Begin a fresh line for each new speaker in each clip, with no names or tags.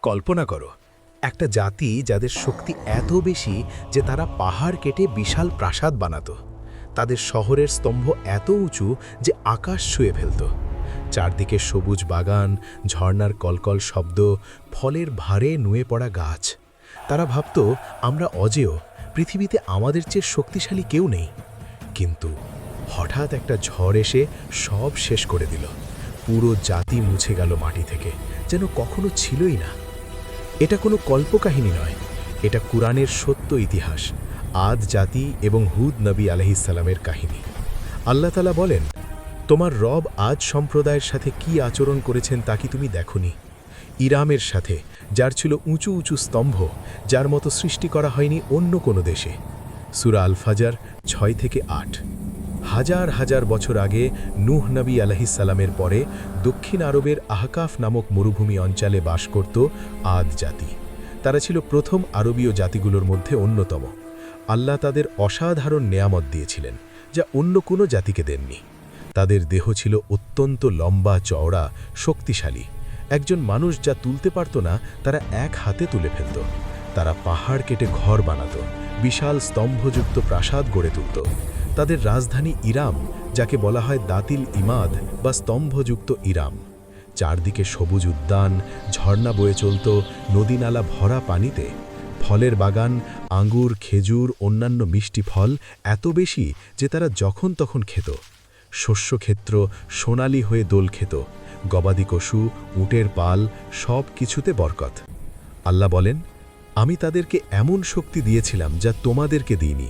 কল্পনা করো, একটা জাতি যাদের শক্তি এত বেশি যে তারা পাহাড় কেটে বিশাল প্রাসাদ বানাতো। তাদের শহরের স্তম্ভ এত উঁচু যে আকাশ ছুঁয়ে ফেলত। চারদিকে সবুজ বাগান, ঝর্ণার কলকল শব্দ, ফলের ভারে নুয়ে পড়া গাছ। তারা ভাবত, আমরা অজেয়, পৃথিবীতে আমাদের চেয়ে শক্তিশালী কেউ নেই। কিন্তু হঠাৎ একটা ঝড় এসে সব শেষ করে দিল। পুরো জাতি মুছে গেল মাটি থেকে, যেন কখনো ছিলই না। এটা কোনো কল্পকাহিনী নয়, এটা কুরআনের সত্য ইতিহাস, আদ জাতি এবং হুদ নবী আলাইহিসসালামের কাহিনী। আল্লাহ তাআলা বলেন, তোমার রব আজ সম্প্রদায়ের সাথে কি আচরণ করেছেন তা কি তুমি দেখোনি? ইরামের সাথে, যার ছিল উঁচু উঁচু স্তম্ভ, যার মতো সৃষ্টি করা হয়নি অন্য কোনো দেশে। সূরা আল ফাজর 6-8। হাজার হাজার বছর আগে নূহ নবী আলাইহিসসালামের পরে দক্ষিণ আরবের আহকাফ নামক মরুভূমি অঞ্চলে বাস করত আদ জাতি। তারা ছিল প্রথম আরবীয় জাতিগুলোর মধ্যে অন্যতম। আল্লাহ তাদের অসাধারণ নেয়ামত দিয়েছিলেন, যা অন্য কোনো জাতিকে দেননি। তাদের দেহ ছিল অত্যন্ত লম্বা চওড়া, শক্তিশালী। একজন মানুষ যা তুলতে পারত না, তারা এক হাতে তুলে ফেলত। তারা পাহাড় কেটে ঘর বানাত, বিশাল স্তম্ভযুক্ত প্রাসাদ গড়ে তুলত। তাদের রাজধানী ইরাম, যাকে বলা হয় দাতিল ইমাদ বা স্তম্ভযুক্ত ইরাম। চারদিকে সবুজ উদ্যান, ঝর্ণা বয়ে চলত, নদীনালা ভরা পানিতে। ফলের বাগান, আঙ্গুর, খেজুর, অন্যান্য মিষ্টি ফল এত বেশি যে তারা যখন তখন খেত। শস্যক্ষেত্র সোনালি হয়ে দোল খেত। গবাদি পশু, উটের পাল, সব কিছুতে বরকত। আল্লাহ বলেন, আমি তাদেরকে এমন শক্তি দিয়েছিলাম যা তোমাদেরকে দিইনি।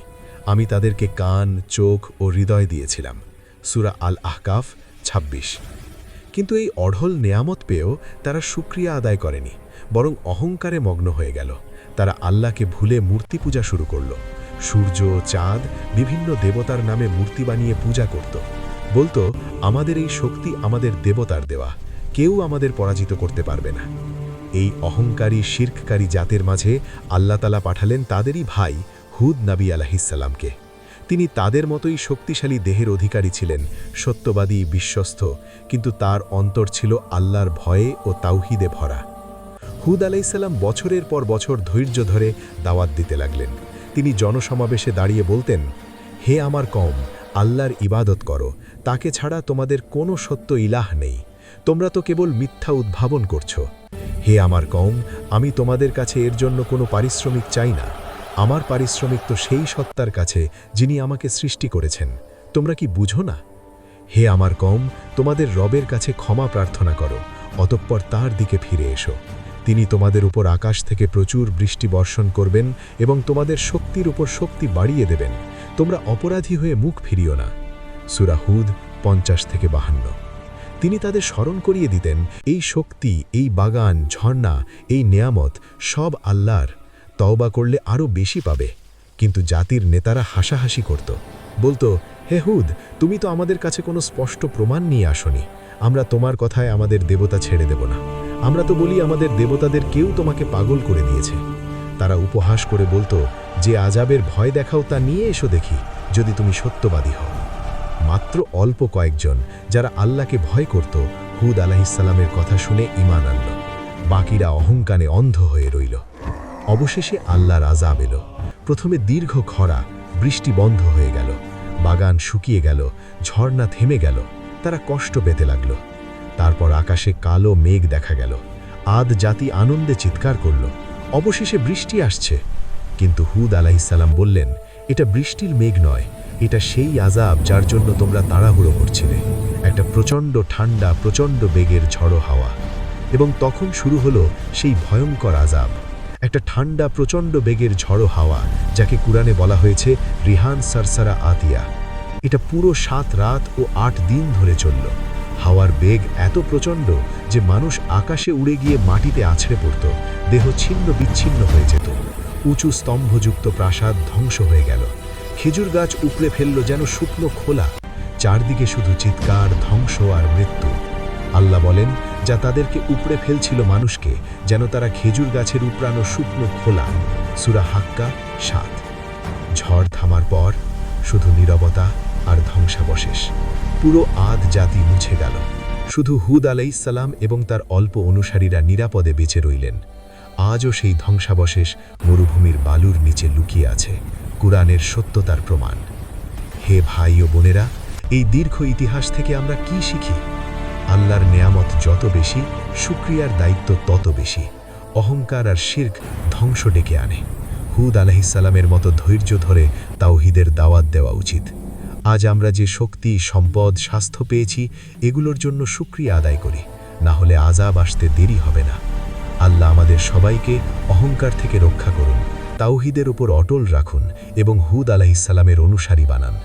আমি তাদেরকে কান, চোখ ও হৃদয় দিয়েছিলাম। সূরা আল আহকাফ 26। কিন্তু এই অঢল নেয়ামত পেয়েও তারা শুকরিয়া আদায় করেনি, বরং অহংকারে মগ্ন হয়ে গেল। তারা আল্লাহকে ভুলে মূর্তি পূজা শুরু করল। সূর্য, চাঁদ, বিভিন্ন দেবতার নামে মূর্তি বানিয়ে পূজা করত। বলতো, আমাদের এই শক্তি আমাদের দেবতার দেওয়া, কেউ আমাদের পরাজিত করতে পারবে না। এই অহংকারী শিরককারী জাতের মাঝে আল্লাহ তাআলা পাঠালেন তাদেরই ভাই হুদ নবী আলাইহিসসালামকে। তিনি তাদের মতোই শক্তিশালী দেহের অধিকারী ছিলেন, সত্যবাদী, বিশ্বস্ত, কিন্তু তার অন্তর ছিল আল্লাহর ভয়ে ও তাওহীদে ভরা। হুদ আলাইহিসসালাম বছরের পর বছর ধৈর্য ধরে দাওয়াত দিতে লাগলেন। তিনি জনসমাবেশে দাঁড়িয়ে বলতেন, হে আমার কওম, আল্লাহর ইবাদত করো, তাকে ছাড়া তোমাদের কোনো সত্য ইলাহ নেই। তোমরা তো কেবল মিথ্যা উদ্ভাবন করছো। হে আমার কওম, আমি তোমাদের কাছে এর জন্য কোনো পারিশ্রমিক চাই না। আমার পারিশ্রমিক তো সেই সত্তার কাছে যিনি আমাকে সৃষ্টি করেছেন। তোমরা কি বুঝো না? হে আমার কওম, তোমাদের রবের কাছে ক্ষমা প্রার্থনা করো, অতঃপর তার দিকে ফিরে এসো। তিনি তোমাদের উপর আকাশ থেকে প্রচুর বৃষ্টি বর্ষণ করবেন এবং তোমাদের শক্তির উপর শক্তি বাড়িয়ে দেবেন। তোমরা অপরাধী হয়ে মুখ ফিরিও না। সূরা হুদ 50-52। তিনি তাদের স্মরণ করিয়ে দিতেন, এই শক্তি, এই বাগান, ঝর্ণা, এই নেয়ামত সব আল্লাহর। তওবা করলে আরও বেশি পাবে। কিন্তু জাতির নেতারা হাসাহাসি করত, বলতো, হে হুদ, তুমি তো আমাদের কাছে কোনো স্পষ্ট প্রমাণ নিয়ে আসনি। আমরা তোমার কথায় আমাদের দেবতা ছেড়ে দেব না। আমরা তো বলি আমাদের দেবতাদের কেউ তোমাকে পাগল করে দিয়েছে। তারা উপহাস করে বলতো, যে আযাবের ভয় দেখাও তা নিয়ে এসো দেখি, যদি তুমি সত্যবাদী হও। মাত্র অল্প কয়েকজন, যারা আল্লাহকে ভয় করত, হুদ আলাইহিসসালামের কথা শুনে ঈমান আনল। বাকিরা অহংকারে অন্ধ হয়ে রইল। অবশেষে আল্লাহর আযাব এলো। প্রথমে দীর্ঘ খরা, বৃষ্টি বন্ধ হয়ে গেল, বাগান শুকিয়ে গেল, ঝর্ণা থেমে গেল। তারা কষ্ট পেতে লাগল। তারপর আকাশে কালো মেঘ দেখা গেল। আদ জাতি আনন্দে চিৎকার করল, অবশেষে বৃষ্টি আসছে। কিন্তু হুদ আলাইহিসসালাম বললেন, এটা বৃষ্টির মেঘ নয়, এটা সেই আযাব যার জন্য তোমরা তাড়াহুড়ো করছিলে। একটা প্রচণ্ড ঠান্ডা, প্রচণ্ড বেগের ঝড়ো হাওয়া। এবং তখন শুরু হলো সেই ভয়ঙ্কর আযাব। একটা ঠান্ডা, প্রচণ্ড বেগের ঝড়ো হাওয়া, যাকে কুরআনে বলা হয়েছে রিহান সারসারা আতিয়া। এটা পুরো 7 রাত ও 8 দিন ধরে চলল। হাওয়ার বেগ এত প্রচণ্ড যে মানুষ আকাশে উড়ে গিয়ে মাটিতে আছড়ে পড়ত, দেহ ছিন্ন বিচ্ছিন্ন হয়ে যেত। উঁচু স্তম্ভযুক্ত প্রাসাদ ধ্বংস হয়ে গেল। খেজুর গাছ উপড়ে ফেলল যেন শুকনো খোলা। চারদিকে শুধু চিৎকার, ধ্বংস আর মৃত্যু। আল্লাহ বলেন, যা তাদেরকে উপড়ে ফেলছিল মানুষকে, যেন তারা খেজুর গাছের উপড়ানো শুকনো খোলা। সূরা হাক্কা 7। ঝড় থামার পর শুধু নীরবতা আর ধ্বংসাবশেষ। পুরো আদ জাতি মুছে গেল। শুধু হুদ আলাইহিসসালাম এবং তার অল্প অনুসারীরা নিরাপদে বেঁচে রইলেন। আজও সেই ধ্বংসাবশেষ মরুভূমির বালুর নিচে লুকিয়ে আছে, কুরআনের সত্যতার প্রমাণ। হে ভাই ও বোনেরা, এই দীর্ঘ ইতিহাস থেকে আমরা কি শিখি? আল্লাহর নেয়ামত যত বেশি, শুকরিয়ার দায়িত্ব তত বেশি। অহংকার আর শিরক ধ্বংস ডেকে আনে। হুদ আলাইহিসসালামের মতো ধৈর্য ধরে তাওহীদের দাওয়াত দেওয়া উচিত। আজ আমরা যে শক্তি, সম্পদ, স্বাস্থ্য পেয়েছি, এগুলোর জন্য শুকরিয়া আদায় করি, না হলে আযাব আসতে দেরি হবে না। আল্লাহ আমাদের সবাইকে অহংকার থেকে রক্ষা করুন, তাওহীদের উপর অটল রাখুন এবং হুদ আলাইহিসসালামের অনুসারী বানান।